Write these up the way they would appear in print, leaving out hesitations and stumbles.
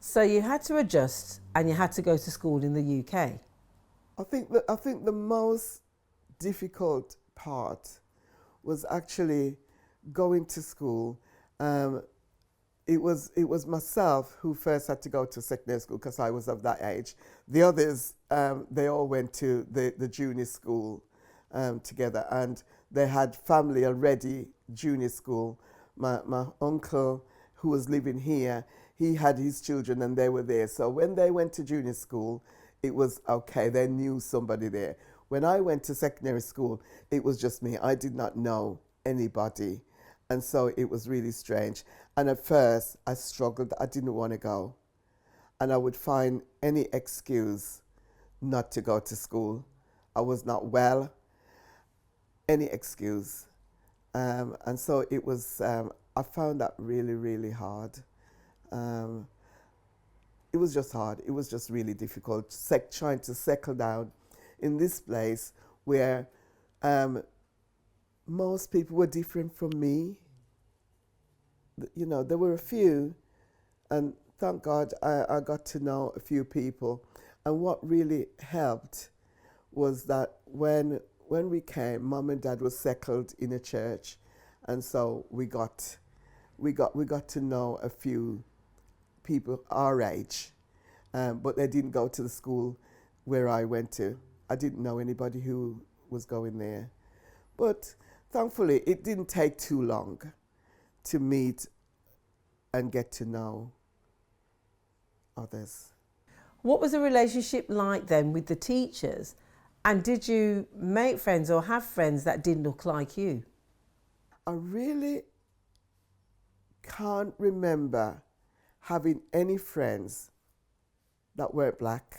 So you had to adjust and you had to go to school in the UK. I think the most difficult part was actually going to school. It was myself who first had to go to secondary school because I was of that age. The others, they all went to the junior school together, and they had family already, junior school. My uncle, who was living here, he had his children and they were there. So when they went to junior school, it was okay, they knew somebody there. When I went to secondary school, it was just me. I did not know anybody. And so it was really strange. And at first, I struggled. I didn't want to go. And I would find any excuse not to go to school. I was not well, any excuse. And so it was, I found that really, really hard. It was just hard. It was just really difficult trying to settle down in this place where most people were different from me. You know, there were a few, and thank God I got to know a few people. And what really helped was that when we came, Mum and Dad was settled in a church, and so we got to know a few people our age, but they didn't go to the school where I went to. I didn't know anybody who was going there. But thankfully, it didn't take too long to meet and get to know others. What was the relationship like then with the teachers? And did you make friends or have friends that didn't look like you? I really can't remember having any friends that weren't black.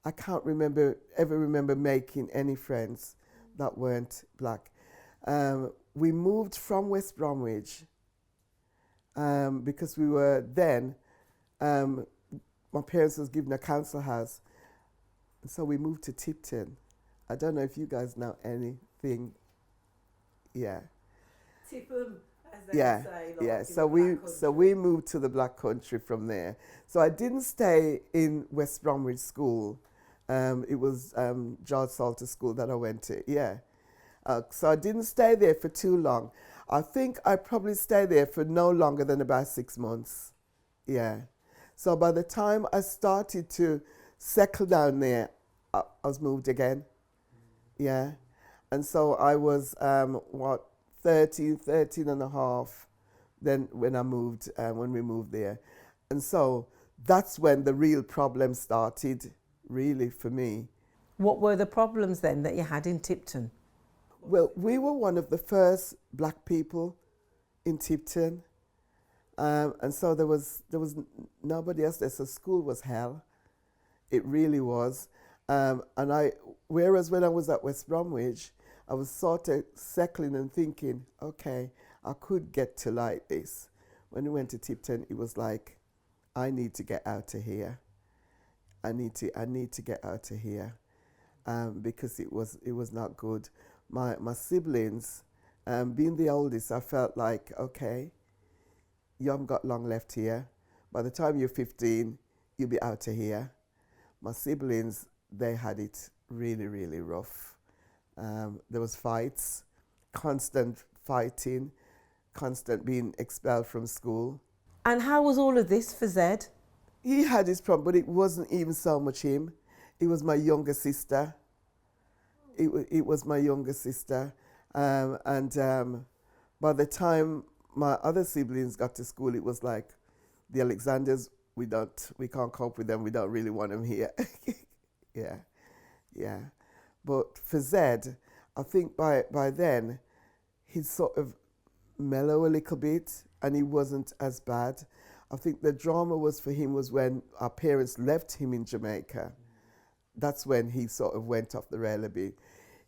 I can't ever remember making any friends that weren't black. We moved from West Bromwich because we were then, my parents was given a council house, and so we moved to Tipton. I don't know if you guys know anything. Yeah. Tipton, as they Yeah, say. yeah. So we moved to the Black Country from there. So I didn't stay in West Bromwich School. It was George Salter School that I went to. Yeah. So I didn't stay there for too long. I think I probably stayed there for no longer than about 6 months. Yeah. So by the time I started to settle down there, I was moved again. Yeah. And so I was, 13 and a half then when we moved there. And so that's when the real problem started, really, for me. What were the problems then that you had in Tipton? Well, we were one of the first black people in Tipton. And so there was nobody else there. So school was hell. It really was. Whereas when I was at West Bromwich, I was sort of settling and thinking, okay, I could get to like this. When we went to Tipton, it was like, I need to get out of here. I need to get out of here, because it was not good. My siblings, being the oldest, I felt like, okay, you haven't got long left here. By the time you're 15, you'll be out of here. My siblings, they had it really, really rough. There was fights, constant fighting, constant being expelled from school. And how was all of this for Zed? He had his problem, but it wasn't even so much him. It was my younger sister. It was my younger sister. By the time my other siblings got to school, it was like, the Alexanders, we can't cope with them. We don't really want them here. Yeah. But for Zed, I think by then, he'd sort of mellow a little bit, and he wasn't as bad. I think the drama was when our parents left him in Jamaica. That's when he sort of went off the rail a bit.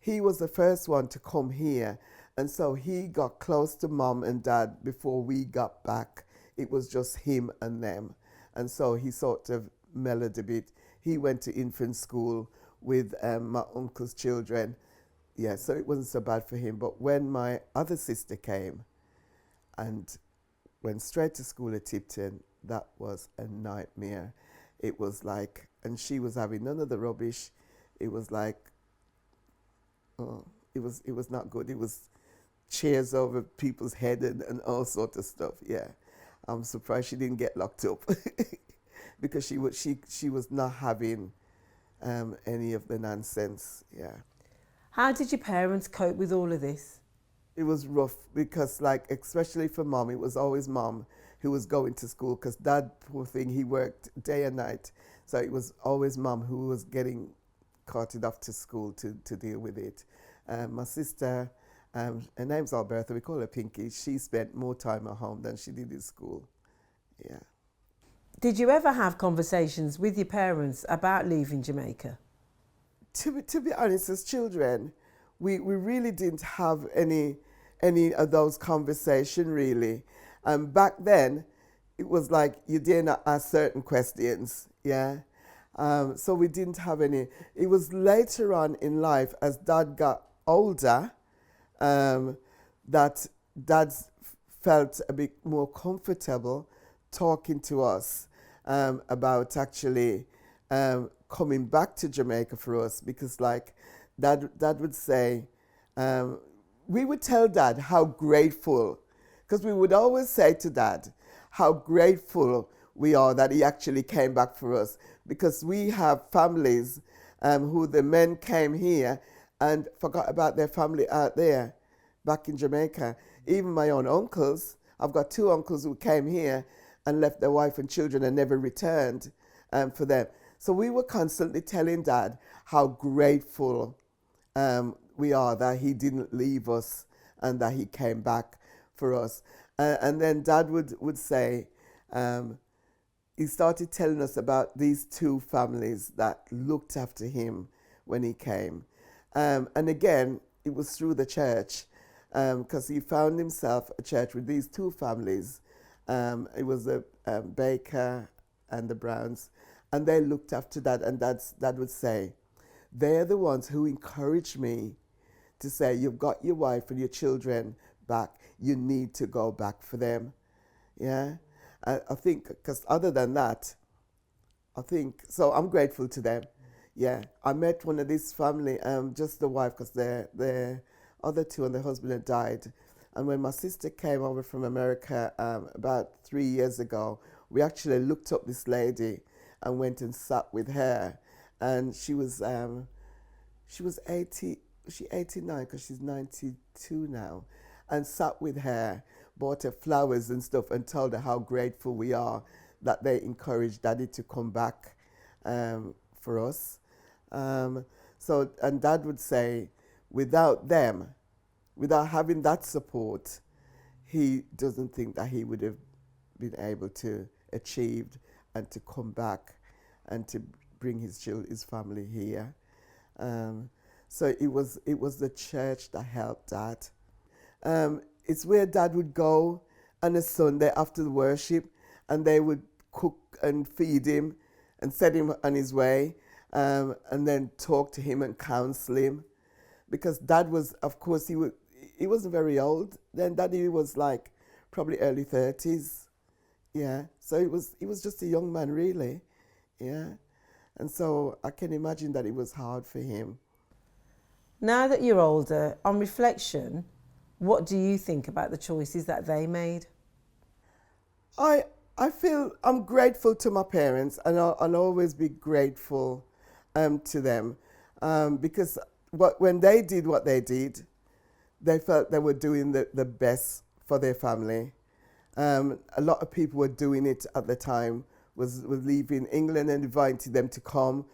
He was the first one to come here, and so he got close to Mum and Dad before we got back. It was just him and them. And so he sort of mellowed a bit. He went to infant school with my uncle's children. Yeah, so it wasn't so bad for him. But when my other sister came, and went straight to school at Tipton. That was a nightmare. It was like, and she was having none of the rubbish. It was like, oh, it was not good. It was chairs over people's head and all sorts of stuff. Yeah, I'm surprised she didn't get locked up because she was not having any of the nonsense. Yeah. How did your parents cope with all of this? It was rough because, like, especially for mom, it was always mom who was going to school because dad, poor thing, he worked day and night. So it was always mom who was getting carted off to school to deal with it. My sister, her name's Alberta, we call her Pinky, she spent more time at home than she did in school. Yeah. Did you ever have conversations with your parents about leaving Jamaica? To be honest, as children, we really didn't have any of those conversations, really. Back then, it was like you didn't ask certain questions, yeah? So we didn't have any. It was later on in life, as Dad got older, that Dad felt a bit more comfortable talking to us about actually coming back to Jamaica for us, because like Dad would say, we would tell Dad how grateful, because we would always say to Dad how grateful we are that he actually came back for us, because we have families who the men came here and forgot about their family out there back in Jamaica. Even my own uncles, I've got 2 uncles who came here and left their wife and children and never returned for them. So we were constantly telling Dad how grateful we are that he didn't leave us and that he came back for us. And then Dad would say, he started telling us about these 2 families that looked after him when he came. And again, it was through the church, because he found himself a church with these 2 families. It was the Baker and the Browns, and they looked after Dad, and Dad would say, they're the ones who encouraged me to say, you've got your wife and your children back, you need to go back for them. Yeah, I think, because other than that, so I'm grateful to them. Yeah, I met one of this family, just the wife, because the other 2 and the husband had died. And when my sister came over from America about 3 years ago, we actually looked up this lady and went and sat with her. And she was 89, because she's 92 now, and sat with her, bought her flowers and stuff, and told her how grateful we are that they encouraged Daddy to come back for us. So, and Dad would say, without them, without having that support, he doesn't think that he would have been able to achieve and to come back and to bring his family here. So it was the church that helped Dad. It's where Dad would go on a Sunday after the worship, and they would cook and feed him and set him on his way, and then talk to him and counsel him. Because Dad was, of course, he wasn't very old then. Daddy was like probably early 30s. Yeah, so he was just a young man, really. Yeah, and so I can imagine that it was hard for him. Now that you're older, on reflection, what do you think about the choices that they made? I feel I'm grateful to my parents, and I'll always be grateful to them, because when they did what they did, they felt they were doing the best for their family. A lot of people were doing it at the time, was leaving England and inviting them to come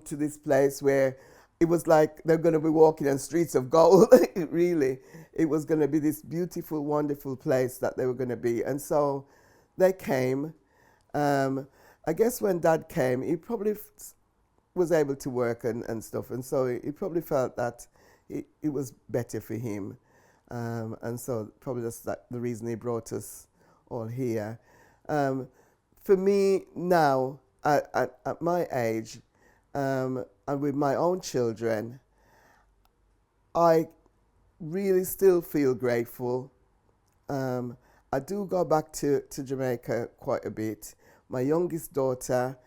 to this place where it was like they're going to be walking on streets of gold. Really, it was going to be this beautiful, wonderful place that they were going to be. And so they came. I guess when Dad came, he probably was able to work and stuff, and so he probably felt that it was better for him, and so probably that's the reason he brought us all here. For me now, at my age, and with my own children, I really still feel grateful, and I do go back to Jamaica quite a bit. My youngest daughter,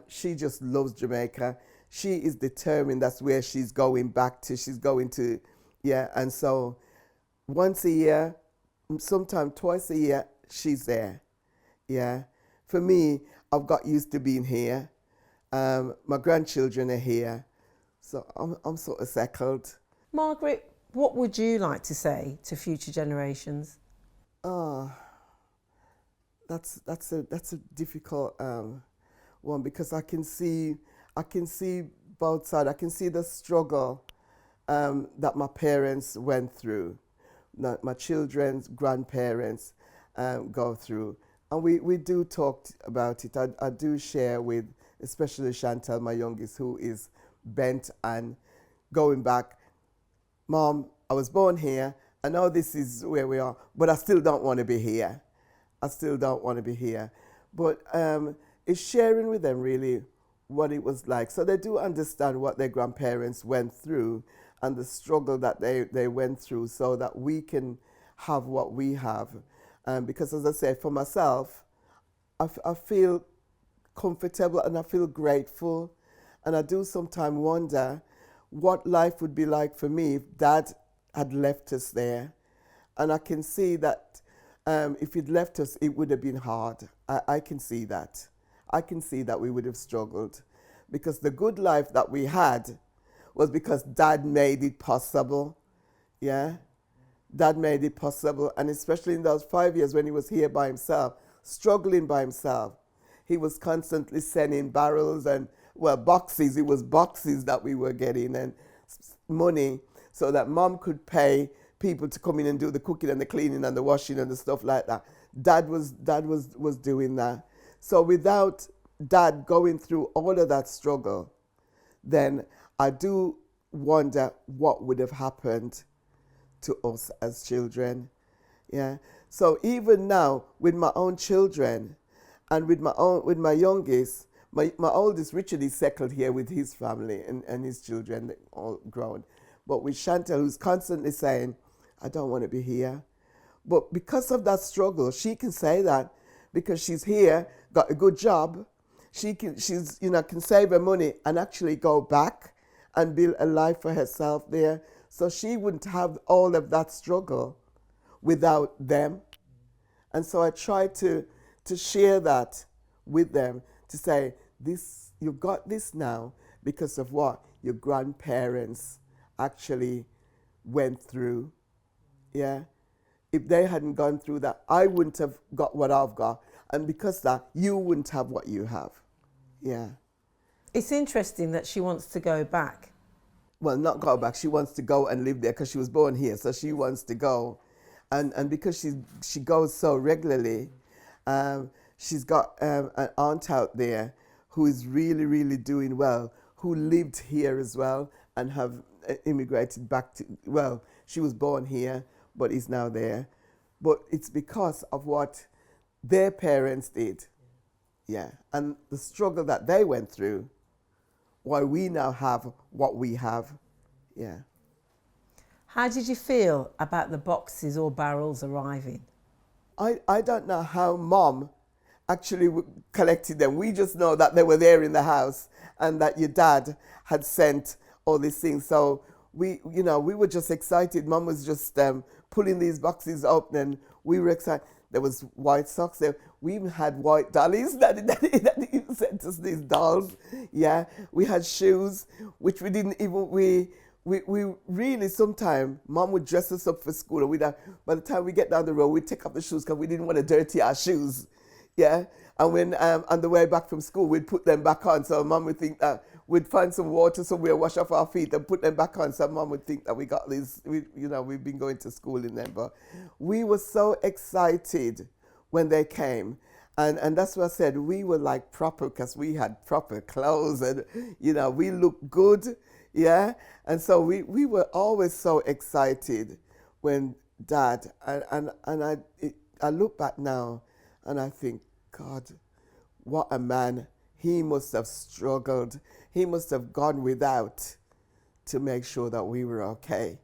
she just loves Jamaica. She is determined that's where she's going back to. She's going to, yeah, and so once a year, sometimes twice a year, she's there. Yeah. For me, I've got used to being here. My grandchildren are here. So I'm sort of settled. Margaret, what would you like to say to future generations? That's a difficult one, because I can see both sides. I can see the struggle that my parents went through, that my children's grandparents go through. And we do talk about it. I do share with, especially Chantal, my youngest, who is bent and going back. Mom, I was born here. I know this is where we are, but I still don't want to be here. I still don't want to be here. But it's sharing with them really what it was like. So they do understand what their grandparents went through and the struggle that they went through, so that we can have what we have. Because as I say, for myself, I feel comfortable and I feel grateful. And I do sometimes wonder what life would be like for me if Dad had left us there. And I can see that if he'd left us, it would have been hard. I can see that. I can see that we would have struggled, because the good life that we had was because Dad made it possible. Yeah? Dad made it possible. And especially in those 5 years when he was here by himself, struggling by himself, he was constantly sending barrels and, well, boxes. It was boxes that we were getting, and money, so that Mom could pay people to come in and do the cooking and the cleaning and the washing and the stuff like that. Dad was doing that. So without Dad going through all of that struggle, then I do wonder what would have happened to us as children. Yeah. So even now with my own children and with my youngest, my oldest Richard is settled here with his family and his children, all grown. But with Chantal, who's constantly saying, I don't want to be here. But because of that struggle, she can say that, because she's here, got a good job, can save her money and actually go back and build a life for herself there. So she wouldn't have all of that struggle without them. And so I try to share that with them, to say, this, you've got this now because of what your grandparents actually went through. Yeah. If they hadn't gone through that, I wouldn't have got what I've got. And because of that, you wouldn't have what you have. Yeah. It's interesting that she wants to go back. Well, not go back. She wants to go and live there because she was born here. So she wants to go. And because she goes so regularly, she's got an aunt out there who is really, really doing well, who lived here as well and have immigrated back to, well, she was born here, but is now there. But it's because of what their parents did. Yeah. And the struggle that they went through, why we now have what we have. Yeah. How did you feel about the boxes or barrels arriving? I don't know how Mom actually collected them. We just know that they were there in the house and that your dad had sent all these things. So we were just excited. Mom was just pulling these boxes up, and we were excited. There was white socks there. We even had white dollies that he sent us, these dolls. Yeah, we had shoes, which we didn't even, we really, sometimes Mom would dress us up for school, and by the time we get down the road, we'd take off the shoes because we didn't want to dirty our shoes. Yeah, and when on the way back from school, we'd put them back on. So Mom would think that we'd find some water somewhere, wash off our feet and put them back on. So Mom would think that we got these, we've been going to school in them. But we were so excited when they came. And that's what I said, we were like proper, because we had proper clothes and, we looked good. Yeah. And so we were always so excited when Dad, and I look back now and I think, God, what a man. He must have struggled. He must have gone without to make sure that we were okay.